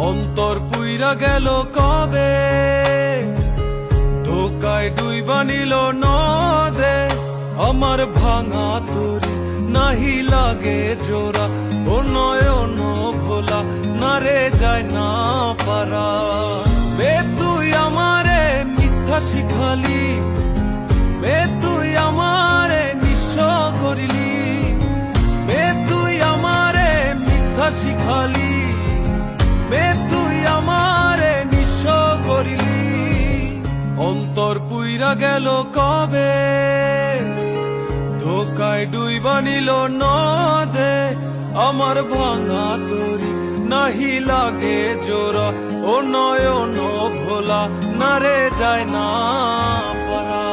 অন্তর পুইরা গেল কবে, ধোকায় ডুইবা নিল নদে। আমার ভাঙা তরি নাহি লাগে জোড়া, ও নয়ন ভোলা না রে যায় না পারা। বে তুই আমারে মিথ্যা শিখালি, বে তুই আমারে নিঃস্ব করিলি, বে তুই আমারে মিথ্যা শিখালি, বে তুই আমারে নিঃস্ব করিলি। অন্তর পুইরা গেল কবে, ধোকায় ডুইবা নিল নদে। আমার ভাঙা তরি নাহি লাগে জোড়া, ও নয়ন ভোলা না রে যায় না পারা।